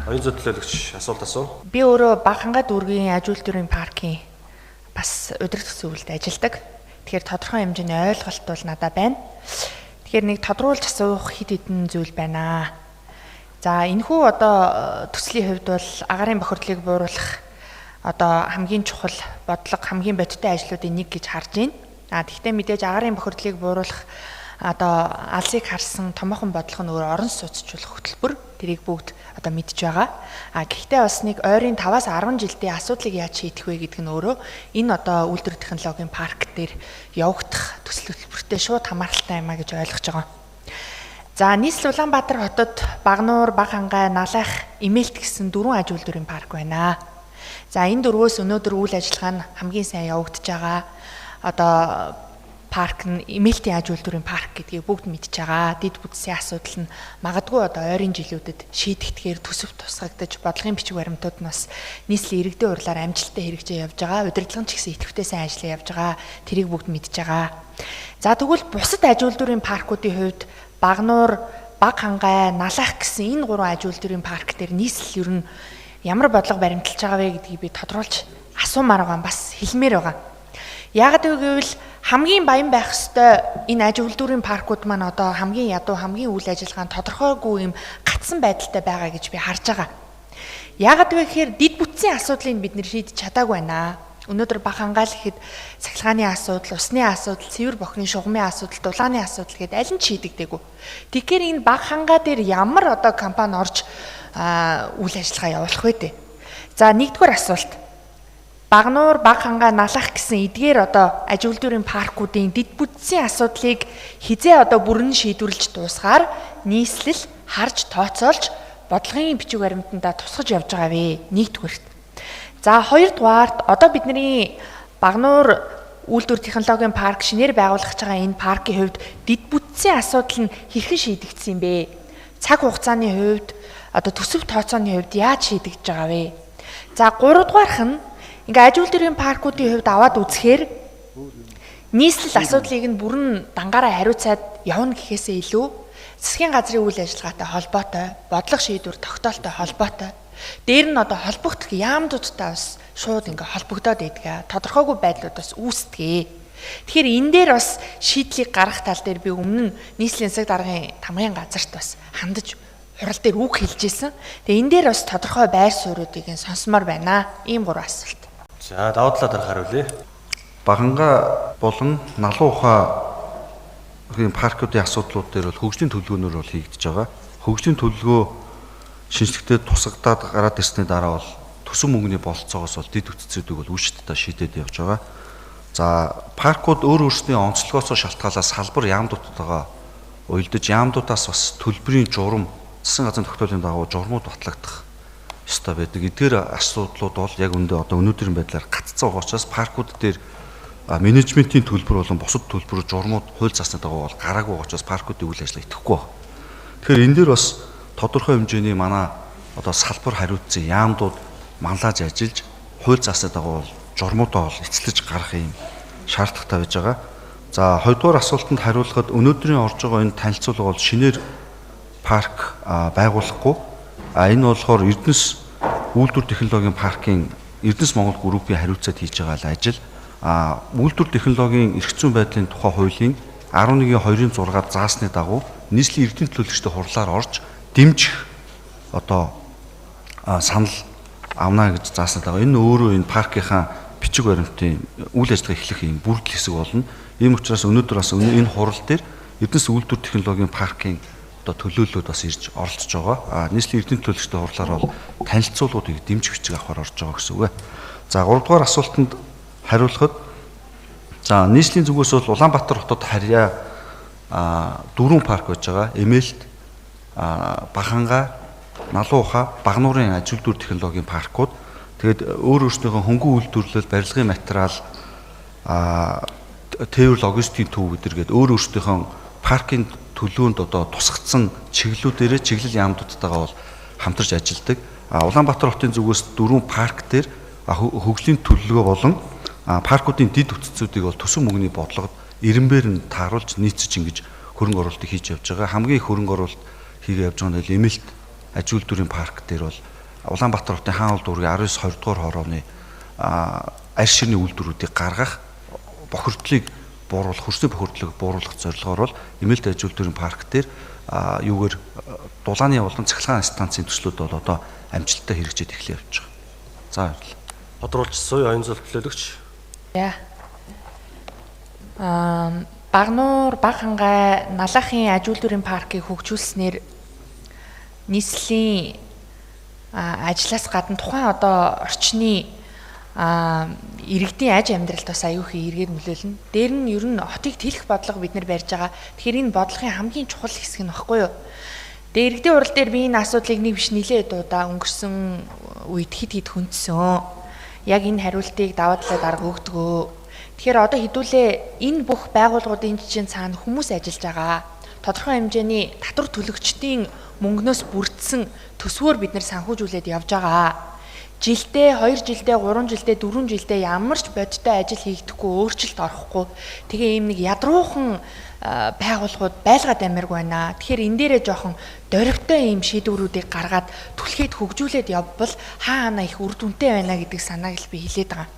Оюун зөвлөлөгч асуулт асуу. Би өөрөө Багханга дүүргийн аж үйлдвэрийн паркийн бас удирдах зөвлөлд ажилладаг. Тэгэхээр тодорхой хэмжээний ойлголт бол надад байна. Тэгэхээр нэг тодруулж асуух хэд хэдэн зүйл байна. За энэхүү одоо төслийн хувьд бол агаарын бохирдлыг бууруулах одоо хамгийн чухал бодлого, хамгийн бодиттой ажлуудын нэг гэж харж байна. Тэгвэл мэдээж агаарын бохирдлыг бууруулах одоо алсыг харсан томоохон бодлого нь өөр орон сууцчлах хөтөлбөр тэрийг бүгд одоо мэдж байгаа. Гэхдээ бас нэг ойрын 5-аас 10 жилдээ асуудлыг яаж шийдэх вэ гэдэг нь өөрөө энэ одоо үйлдвэр технологийн парк дээр явагдах төсөл хөтөлбөртэй шууд хамааралтай юм а гэж ойлгож байгаа. За нийслэл Улаанбаатар хотод Багнуур, Багханга, Налайх, Эмээлт гэсэн 4 аж үйлдвэрийн парк байна. За энэ дөрвөөс өнөөдөр үйл ажиллагаа нь хамгийн сайн явагдаж байгаа. Одоо парк нь Эмээлтийн аж үйлдвэрийн парк гэдгийг бүгд мэдж байгаа. Дид бүтцийн асуудал нь магадгүй одоо ойрын жилүүдэд шийдэгдэхээр төсөв тусгагдаж бодлогын бичиг баримтууд нь бас нийслэлийн иргэдийн урлаар амжилттай хэрэгжиж явж байгаа. Удирдлага нь ч гэсэн идэвхтэй сайн ажиллаа явж байгаа. Тэрийг бүгд мэдж байгаа. За тэгвэл бусад аж үйлдвэрийн паркуудын хувьд Багнуур, Багханга, Налайх гэсэн энэ 3 аж үйлдвэрийн парк дээр нийслэл ер нь ямар бодлого баримталж байгаа вэ гэдгийг би тодруулж асуумаар байгаа, бас хэлмээр байгаа. Яагаад гэвэл хамгийн баян байх ёстой энэ аж үйлдвэрийн паркууд маань одоо хамгийн ядуу, хамгийн үйл ажиллагаанд тодорхойгүй юм гацсан байдалтай байгаа гэж би харж байгаа. Яагаад гэхээр дид бүтцийн асуудлыг бид нэр шийдэж чадаагүй байна. Өнөөдөр Багхангаал гэхэд цахилгааны асуудал, усны асуудал, цэвэр бохны шугамын асуудал, дулааны асуудал гэдээ аль нь шийдэгдээгүй. Тэгэхээр энэ Багханга дээр ямар одоо компани орж үйл ажиллагаа явуулах вэ дээ. За нэгдүгээр асуулт. Багнуур, Багханга, Налайх гэсэн эдгээр одоо аж үйлдвэрийн паркуудын дид бүтцийн асуудлыг хизээ одоо бүрэн шийдвэрлэж дуусгаар нийслэл харж тооцоолж бодлогын бичиг баримтандаа тусгаж явж байгаа вэ? Нэгдүгээрт. За хоёрдугаарт одоо бидний Багнуур үйлдвэр технологийн парк шинээр байгуулах гэж байгаа энэ паркийн хувьд дид бүтцийн асуудал нь хэрхэн шийдэгдсэн юм бэ? Цаг хугацааны хувьд одоо төсөв тооцооны хувьд яаж шийдэгдэж байгаа вэ? За гуравдугаарх нь ингээ аж үйлдвэрийн паркуудын хувьд аваад үзэхээр нийслэл асуудлыг нь бүрэн дангаараа хариуцаад явна гэхээсээ илүү засгийн газрын үйл ажиллагаатай холбоотой, бодлого шийдвэр тогтоолтой холбоотой. Дээр нь одоо холбогдох яамдуудтай бас шууд ингээ холбогдоод байдаг. Тодорхойгүй байдлууд бас үүсдэг. Тэгэхээр энэ дээр бас шийдлийг гаргах тал дээр би өмнө нь нийслэлийн засаг даргын тамгын газарт бас хандаж хурал дээр үг хэлжсэн. Тэгээ энэ дээр бас тодорхой байр суурьуудыг сонсомоор байна. Ийм 3 асуулт. За давуу талаа дээр хариулъя. Багханга болон Налуу ухааны паркуудын асуудлууд дээр бол хөгжлийн төлөвлөгөөнөр бол хийгдэж байгаа. Хөгжлийн төлөвлөгөө шинжлэхтэй тусагдаад гараад ирсний дараа бол төсөв мөнгөний бололцоогоос бол дид үтцүүдийг бол үүшдэлтэй шийдээд явж байгаа. За паркууд өөр өөрсдийн онцлогоос шалтгаалаад салбар яамдуудтайгаа уялдаж яамдуудаас бас төлбөрийн журам засгийн газрын тогтоолын дагуу журмууд батлагдах ёстой байдаг. Эдгээр асуудлууд бол яг одоо өнөөдрийн байдлаар гаццсан учраас паркууд дээр менежментийн төлбөр болон бусад төлбөр журмууд хууль засны дагуу бол гараагүй учраас паркуудын үйл ажиллагаа идэхгүй байна. Тэгэхээр энэ дээр бас тодорхой хэмжээний манай одоо салбар хариуцсан яамдууд манлаж ажиллаж хууль засны дагуу бол журмуудаа бол эцэлж гарах юм шаардлагатай байж байгаа. За хоёрдугаар асуултанд хариулахад өнөөдрийн орж байгаа энэ танилцуулга бол шинээр парк байгуулахгүй. Энэ болохоор Эрдэнэс үйлдвэр технологийн паркийн Эрдэнэс Монгол группийн хариуцаад хийж байгаа ажил. Үйлдвэр технологийн эрх зүйн байдлын тухай хуулийн 11-2-6 заасны дагуу нийслэлийн эрдэнэ төлөвлөгчтэй хурлаар орж дэмжих одоо санал авна гэж заасны дагуу энэ өөрөө энэ паркийнхаа бичиг баримтын үйл ажиллагаа эхлэх юм бүрдэл хэсэг болно. Ийм учраас өнөөдөр бас энэ хурал дээр Эрдэнэс үйлдвэр технологийн паркийн төлөөллүүд бас ирж оролцож байгаа. Нийслэлийн эрдэнэ төлөвлөгчтэй хурлаар бол танилцуулгуудыг дэмжих бичиг авахар орж байгаа гэсэн үг. За 3 дугаар асуултанд хариулахад за нийслэлийн зүгээс бол Улаанбаатар хотод харьяа 4 парк байж байгаа. Эмээлт, Багханга, Налуу ухаа, Багнуурын аж үйлдвэр технологийн паркууд. Тэгээд өөр өөрсдийнхөө хөнгөн үйлдвэрлэл, барилгын материал, тээвэр логистикийн төв гэдэргээд өөр өөрсдийнхөө паркийн төлөөнд одоо тусгацсан чиглэлүүдээрээ чиглэл яамдуудтайгаа бол хамтарч ажилладаг. Улаанбаатар хотын зүгээс 4 парк дээр хөгжлийн төлөвлөгөө болон паркуудын дид үтцүүдийг бол төсөв мөнгөний бодлогод эренбээр нь тааруулж нийцэж ингэж хөрөнгө оруулалтыг хийж явж байгаа. Хамгийн их хөрөнгө оруулалт хийгээ явж байгаа нь Эмээлт аж үйлдвэрийн парк дээр бол Улаанбаатар хотын хаан уул дүүргийн 19 20 дугаар хорооны арь ширний үйлдвэрүүдийг гаргах бохирдлыг бууруулах, хөрсний бохирдлыг бууруулах зорилгоор бол эмээлтэй аж үйлдвэрийн парк дээр юугаар дулааны болон цахилгаан станцын төслүүд бол одоо амжилттай хэрэгжиж эхлэх явж байгаа. За баярлалаа. Тодруулж суй оюун зол төлөөлөгч. За. Багнуур баг хангай Налахын аж үйлдвэрийн паркийг хөгжүүлснээр нийслэлийн ажлаас гадна тухайн одоо орчны иргэдийн аж амьдралд бас аюулгүй эргээр нөлөөлнө. Дээр нь ер нь хотыг тэлэх бодлого бид нар барьж байгаа. Тэгэхээр энэ бодлогын хамгийн чухал хэсэг нь баггүй юу? Тэгээ иргэдийн урал дээр би энэ асуудлыг нэг биш нэлээд удаа өнгөрсөн үед хид хүндсэн. Яг энэ хариултыг даваа талаа дарга өгдөгөө. Тэгэхээр одоо хэдүүлээ энэ бүх байгууллагуудын жишээ цаана хүмүүс ажиллаж байгаа. Тодорхой хэмжээний татвар төлөгчдийн мөнгнөөс бүрдсэн төсвөөр бид нар санхүүжүүлээд явж байгаа. Жилдээ 2 жилдээ 3 жилдээ 4 жилдээ ямар ч бодиттой ажил хийгдэхгүй өөрчлөлт орохгүй. Тэгээ ийм нэг ядруухан байгууллагууд байлгаад амиргүй байна. Тэгэхээр энэ дээрээ жоохон дөрвтэй ийм шийдвэрүүдийг гаргаад түлхээд хөгжүүлээд явбал хаана их үр дүнтэй байна гэдэг санааг л би хэлээд байгаа.